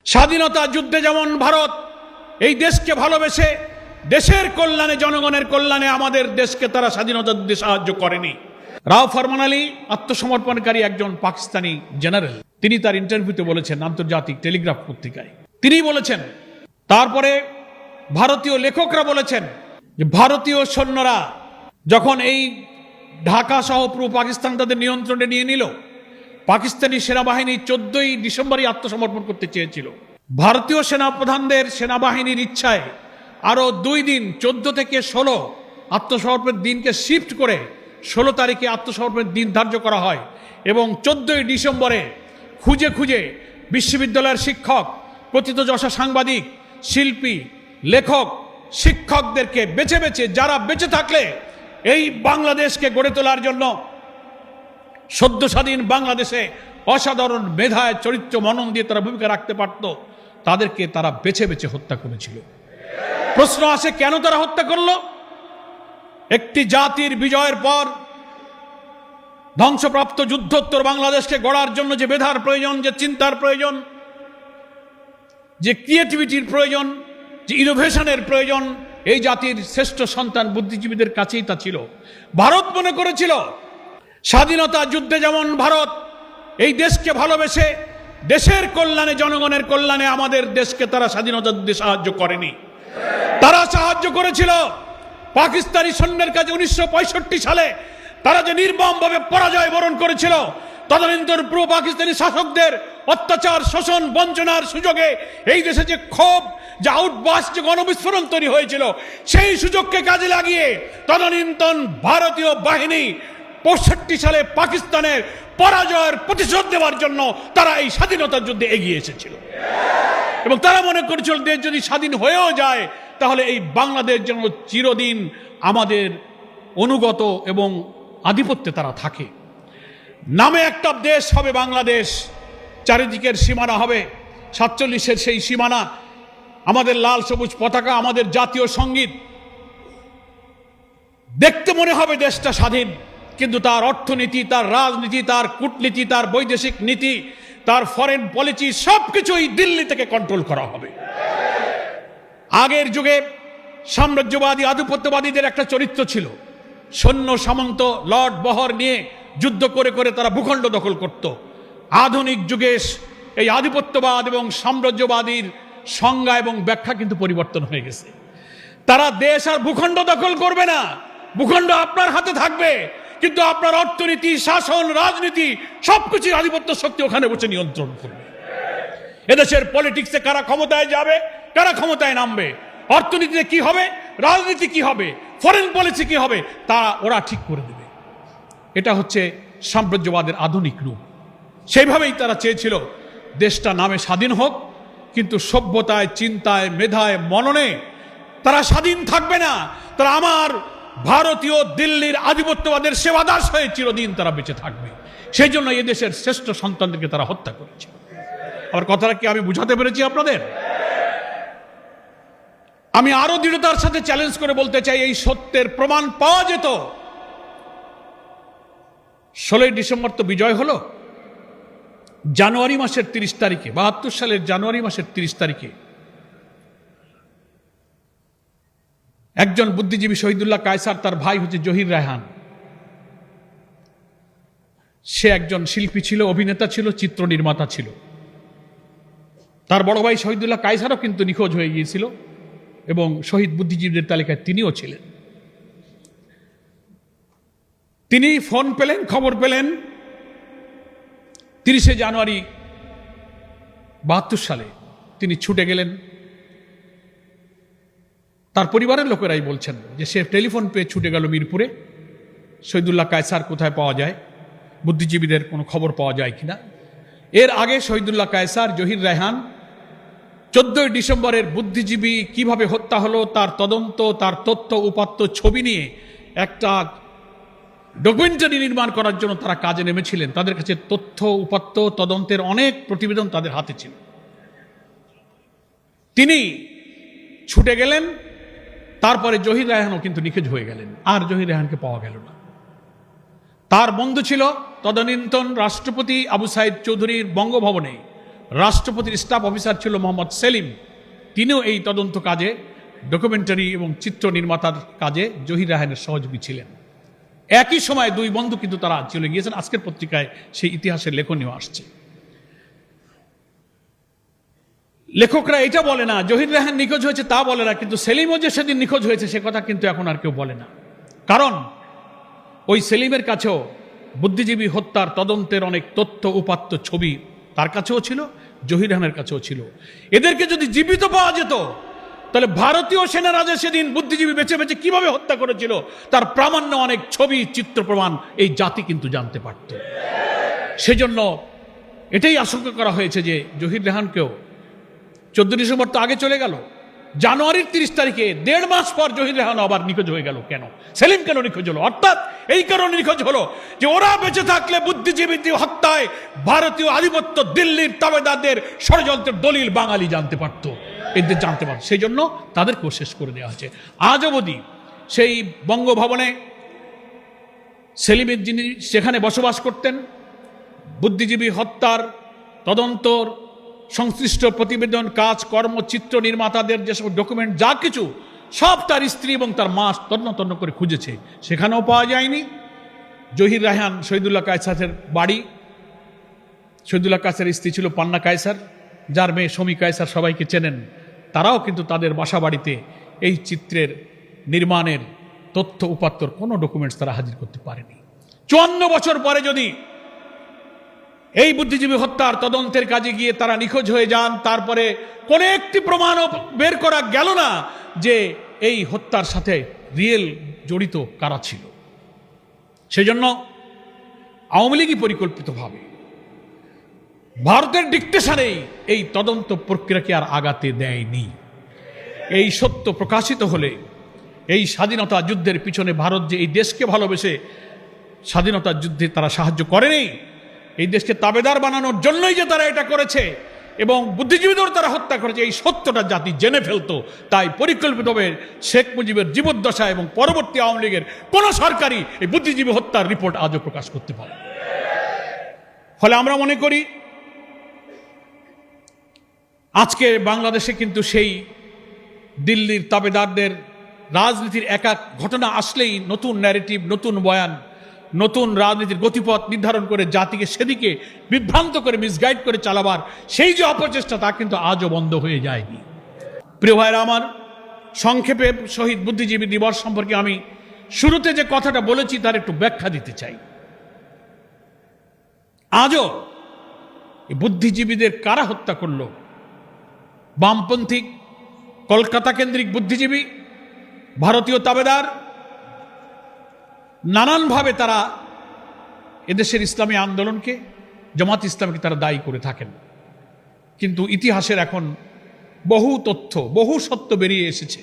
স্বাধীনতা যুদ্ধে যেমন ভারত এই দেশকে ভালোবেসে দেশের কল্যাণে জনগণের কল্যাণে আমাদের দেশকে তারা স্বাধীনতা দিতে সাহায্য করেনি। রাও ফরমান আলী আত্মসমর্পণকারী একজন পাকিস্তানি জেনারেল, তিনি তার ইন্টারভিউতে বলেছেন আন্তর্জাতিক টেলিগ্রাফ পত্রিকায়, তিনি বলেছেন, তারপরে ভারতীয় লেখকরা বলেছেন যে ভারতীয় সৈন্যরা যখন এই ঢাকা সহ পুরো পাকিস্তান তাদের নিয়ন্ত্রণে নিয়ে নিল, পাকিস্তানি সেনাবাহিনী 14ই ডিসেম্বরই আত্মসমর্পণ করতে চেয়েছিল। ভারতীয় সেনাপ্রধানদের সেনাবাহিনীর ইচ্ছায় আরো 2 দিন 14 থেকে 16 আত্মসমর্পণের দিনকে শিফট করে 16 তারিখে আত্মসমর্পণের দিন ধার্য করা হয় এবং 14ই ডিসেম্বরে খুঁজে খুঁজে বিশ্ববিদ্যালয়ের শিক্ষক, প্রথিতযশা সাংবাদিক, শিল্পী, লেখক, শিক্ষকদেরকে বেছে বেছে যারা বেঁচে থাকলে এই বাংলাদেশকে গড়ে তোলার জন্য সদ্য স্বাধীন বাংলাদেশে অসাধারণ মেধায় চরিত্র মনন দিয়ে তারা ভূমিকা রাখতে পারত, তাদেরকে তারা বেছে বেছে হত্যা করেছিল। প্রশ্ন আসে, কেন তারা হত্যা করলো? একটি জাতির বিজয়ের পর ধ্বংসপ্রাপ্ত যুদ্ধোত্তর বাংলাদেশকে গড়ার জন্য যে মেধার প্রয়োজন, যে চিন্তার প্রয়োজন, যে ক্রিয়েটিভিটির প্রয়োজন, যে ইনোভেশনের প্রয়োজন, এই জাতির শ্রেষ্ঠ সন্তান বুদ্ধিজীবীদের কাছেই তা ছিল। ভারত মনে করেছিল স্বাধীনতা যুদ্ধে যেমন ভারত এই দেশকে ভালোবেসে দেশের কল্যাণে জনগণের কল্যাণে আমাদের দেশকে তারা স্বাধীনতা দিতে সাহায্য করেনি। তারা সাহায্য করেছিল পাকিস্তানি সৈন্যের কাছে 1965 সালে তারা যে নির্মমভাবে পরাজয় বরণ করেছিল, তদানীন্তন পুরো পাকিস্তানি শাসকদের অত্যাচার, শোষণ, বঞ্চনার সুযোগে এই দেশে যে ক্ষোভ, যে আউটবাস্ট, যে গণবিস্ফোরণ তৈরি হয়েছিল, সেই সুযোগকে কাজে লাগিয়ে তদানীন্তন ভারতীয় বাহিনী 65 সালে পাকিস্তানের পরাজয়ের প্রতিশোধ দেওয়ার জন্য তারা এই স্বাধীনতার যুদ্ধে এগিয়ে এসেছিল এবং তারা মনে করেছিল দেশ যদি স্বাধীন হয়েও যায় তাহলে এই বাংলাদেশ যেন চিরদিন আমাদের অনুগত এবং আধিপত্যে তারা থাকে। নামে একটা দেশ হবে বাংলাদেশ, চারিদিকের সীমানা হবে 47-এর সেই সীমানা, আমাদের লাল সবুজ পতাকা, আমাদের জাতীয় সঙ্গীত, দেখতে মনে হবে দেশটা স্বাধীন, কিন্তু তার অর্থনীতি, তার রাজনীতি, তার কূটনীতি, তার বৈদেশিক নীতি, তার ফরেন পলিসি সবকিছুই দিল্লি থেকে কন্ট্রোল করা হবে। আগের যুগে সাম্রাজ্যবাদী আধিপত্যবাদীদের একটা চরিত্র ছিল, সৈন্য সামন্ত লর্ড বহর নিয়ে যুদ্ধ করে করে তারা ভূখণ্ড দখল করত। আধুনিক যুগে এই আধিপত্যবাদ এবং সাম্রাজ্যবাদীর সংজ্ঞা এবং ব্যাখ্যা কিন্তু পরিবর্তন হয়ে গেছে। তারা দেশ আর ভূখণ্ড দখল করবে না, ভূখণ্ড আপনার হাতে থাকবে, কিন্তু আপনার অর্থনীতি, শাসন, রাজনীতি সবকিছুর আধিপত্য শক্তি ওখানে বসে নিয়ন্ত্রণ করবে। এদেশের পলিটিক্সে কারা ক্ষমতায় যাবে, কারা ক্ষমতায় নামবে, অর্থনীতিতে কি হবে, রাজনীতি কি হবে, ফরেন পলিসি কি হবে, তা ওরা ঠিক করে দেবে। এটা হচ্ছে সাম্রাজ্যবাদের আধুনিক রূপ। সেইভাবেই তারা চেয়েছিল দেশটা নামে স্বাধীন হোক, কিন্তু সভ্যতায়, চিন্তায়, মেধায়, মননে তারা স্বাধীন থাকবে না। তারা আমার ভারতীয় দিল্লির আধিপত্যবাদের সেবাদাস হয়ে চিরদিন তারা বেঁচে থাকবে। সেই জন্য এই দেশের শ্রেষ্ঠ সন্তানদেরকে তারা হত্যা করেছে। আমার কথাটা কি আমি বুঝাতে পেরেছি আপনাদের? আমি আরো দৃঢ়তার সাথে চ্যালেঞ্জ করে বলতে চাই, এই সত্যের প্রমাণ পাওয়া যেত। 16ই ডিসেম্বর তো বিজয় হলো, জানুয়ারি মাসের 30 তারিখে, 72 সালের জানুয়ারি মাসের 30 তারিখে একজন বুদ্ধিজীবী শহীদুল্লাহ কায়সার, তার ভাই হচ্ছে জহির রায়হান, সে একজন শিল্পী ছিল, অভিনেতা ছিল, চিত্র নির্মাতা ছিল। তার বড় ভাই শহীদুল্লাহ কায়সারও কিন্তু নিখোঁজ হয়ে গিয়েছিল এবং শহীদ বুদ্ধিজীবীদের তালিকায় তিনিও ছিলেন। তিনি ফোন পেলেন, খবর পেলেন 30শে জানুয়ারি 72 সালে। তিনি ছুটে গেলেন। তার পরিবারের লোকেরাই বলছেন যে সে টেলিফোন পেয়ে ছুটে গেল মিরপুরে, শহীদুল্লাহ কায়সার কোথায় পাওয়া যায়, বুদ্ধিজীবীদের কোনো খবর পাওয়া যায় কিনা। এর আগে শহীদুল্লাহ কায়সার, জহির রায়হান 14ই ডিসেম্বরের বুদ্ধিজীবী কিভাবে হত্যা হলো তার তদন্ত, তার তথ্য উপাত্ত ছবি নিয়ে একটা ডকুমেন্টারি নির্মাণ করার জন্য তারা কাজে নেমেছিলেন। তাদের কাছে তথ্য উপাত্ত তদন্তের অনেক প্রতিবেদন তাদের হাতে ছিল। তিনি ছুটে গেলেন, তারপরে জহির রায়হানও কিন্তু নিখোঁজ হয়ে গেলেন, আর জহির রায়হানকে পাওয়া গেল না। তার বন্ধু ছিল তদানীন্তন রাষ্ট্রপতি আবু সাইদ চৌধুরীর বঙ্গভবনে রাষ্ট্রপতির স্টাফ অফিসার ছিল মোহাম্মদ সেলিম, তিনিও এই তদন্ত কাজে, ডকুমেন্টারি এবং চিত্র নির্মাতার কাজে জহির রায়হানের সহযোগী ছিলেন। একই সময় দুই বন্ধু কিন্তু তারা চলে গিয়েছেন। আজকের পত্রিকায় সেই ইতিহাসের লেখনীয় আসছে। লেখকরা এটা বলে না জহির রায়হান নিখোঁজ হয়েছে, তা বলে না, কিন্তু সেলিমও যে সেদিন নিখোঁজ হয়েছে সে কথা কিন্তু এখন আর কেউ বলে না। কারণ ওই সেলিমের কাছেও বুদ্ধিজীবী হত্যার তদন্তের অনেক তথ্য উপাত্ত ছবি তার কাছেও ছিল, জহির রায়হানের কাছেও ছিল। এদেরকে যদি জীবিত পাওয়া যেত তাহলে ভারতীয় সেনারা যে সেদিন বুদ্ধিজীবী বেছে বেছে কিভাবে হত্যা করেছিল তার প্রামাণ্য অনেক ছবি, চিত্র, প্রমাণ এই জাতি কিন্তু জানতে পারত। সেজন্য এটাই আশঙ্কা করা হয়েছে যে জহির রায়হানকেও 14 ডিসেম্বর তো আগে চলে গেল, জানুয়ারির 30 তারিখে 1.5 মাস পর জহির রায়হান আবার নিখোঁজ হয়ে গেল। কেন সেলিম কেন নিখোঁজ হলো? অর্থাৎ এই কারণে নিখোঁজ হলো যে ওরা বেঁচে থাকলে বুদ্ধিজীবী হত্যায় ভারতীয় আধিপত্য দিল্লির তাবেদারদের ষড়যন্ত্রের দলিল বাঙালি জানতে পারত, এদের জানতে পারত। সেই জন্য তাদেরকেও শেষ করে দেওয়া হয়েছে। আজ অবধি সেই বঙ্গভবনে সেলিমের যিনি সেখানে বসবাস করতেন, বুদ্ধিজীবী হত্যার তদন্তর সংশ্লিষ্ট প্রতিবেদন, কাজ, কর্ম, চিত্র নির্মাতাদের যেসব ডকুমেন্ট যা কিছু সব তার স্ত্রী এবং তার মা তন্ন তন্ন করে খুঁজেছে, সেখানেও পাওয়া যায়নি। জহির রায়হান শহীদুল্লাহ কায়সারের বাড়ি, শহীদুল্লাহ কায়সারের স্ত্রী ছিল পান্না কায়সার, যার মেয়ে শমী কায়সার সবাইকে চেনেন, তারাও কিন্তু তাদের বাসা বাড়িতে এই চিত্রের নির্মাণের তথ্য উপাত্তর কোনো ডকুমেন্টস তারা হাজির করতে পারেনি। 54 বছর পরে যদি এই বুদ্ধিজীবী হত্যার তদন্তের কাজে গিয়ে তারা নিখোঁজ হয়ে যান, তারপরে কোনো একটি প্রমাণও বের করা গেল না যে এই হত্যার সাথে রিয়েল জড়িত কারা ছিল। সেজন্য আওয়ামী লীগই পরিকল্পিতভাবে ভারতের ডিকটেশনেই এই তদন্ত প্রক্রিয়াকে আর আগাতে দেয়নি। এই সত্য প্রকাশিত হলে এই স্বাধীনতা যুদ্ধের পিছনে ভারত যে এই দেশকে ভালোবেসে স্বাধীনতা যুদ্ধে তারা সাহায্য করেনি, এই দেশকে তাবেদার বানানোর জন্যই যে তারা এটা করেছে এবং বুদ্ধিজীবীদের তারা হত্যা করেছে, এই সত্যটা জাতি জেনে ফেলতো। তাই পরিকল্পিতভাবে শেখ মুজিবের জীবদ্দশা এবং পরবর্তী আওয়ামী লীগের কোন সরকারই এই বুদ্ধিজীবী হত্যার রিপোর্ট আজও প্রকাশ করতে পারে। ফলে আমরা মনে করি আজকে বাংলাদেশে কিন্তু সেই দিল্লির তাবেদারদের রাজনীতির একা ঘটনা আসলেই নতুন ন্যারেটিভ, নতুন বয়ান, নতুন রাজনীতির গতিপথ নির্ধারণ করে জাতিকে সেদিকে বিভ্রান্ত করে মিসগাইড করে চালাবার সেই যে অপচেষ্টা তা কিন্তু আজও বন্ধ হয়ে যায়নি। প্রিয় ভাইরা আমার, সংক্ষেপে শহীদ বুদ্ধিজীবী দিবস সম্পর্কে আমি শুরুতে যে কথাটা বলেছি তার একটু ব্যাখ্যা দিতে চাই। আজও বুদ্ধিজীবীদের কারা হত্যা করলো? বামপন্থী কলকাতা কেন্দ্রিক বুদ্ধিজীবী, ভারতীয় তাবেদার, নানানভাবে তারা এদেশের ইসলামী আন্দোলনকে, জামাত ইসলামকে তারা দায়ী করে থাকেন। কিন্তু ইতিহাসের এখন বহু তথ্য, বহু সত্য বেরিয়ে এসেছে।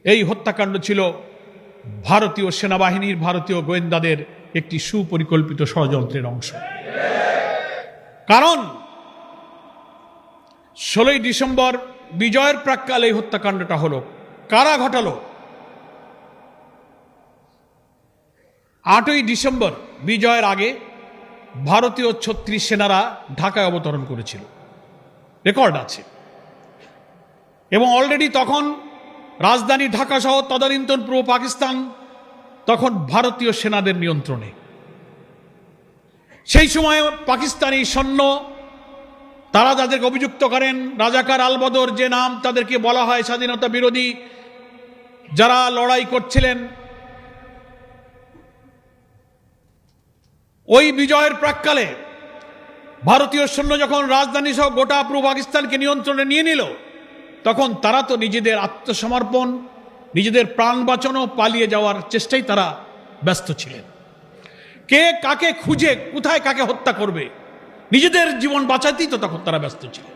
এই হত্যাকাণ্ড ছিল ভারতীয় সেনাবাহিনীর, ভারতীয় গোয়েন্দাদের একটি সুপরিকল্পিত ষড়যন্ত্রের অংশ। কারণ 16ই ডিসেম্বর বিজয়ের প্রাক্কাল এই হত্যাকাণ্ডটা হলো। কারা ঘটালো? 8ই ডিসেম্বর বিজয়ের আগে ভারতীয় 36 সেনারা ঢাকায় অবতরণ করেছিল, রেকর্ড আছে। এবং অলরেডি তখন রাজধানী ঢাকা সহ তদানীন্তন পূর্ব পাকিস্তান তখন ভারতীয় সেনাদের নিয়ন্ত্রণে। সেই সময় পাকিস্তানি সৈন্য তারা যাদেরকে অভিযুক্ত করেন, রাজাকার আলবদর যে নাম তাদেরকে বলা হয়, স্বাধীনতা বিরোধী যারা লড়াই করছিলেন, ওই বিজয়ের প্রাক্কালে ভারতীয় সৈন্য যখন রাজধানী সহ গোটা পূর্ব পাকিস্তানকে নিয়ন্ত্রণে নিয়ে নিল, তখন তারা তো নিজেদের আত্মসমর্পণ, নিজেদের প্রাণ বাঁচানো, পালিয়ে যাওয়ার চেষ্টায় তারা ব্যস্ত ছিলেন। কে কাকে খুঁজে কোথায় কাকে হত্যা করবে, নিজেদের জীবন বাঁচাতেই তো তখন তারা ব্যস্ত ছিলেন।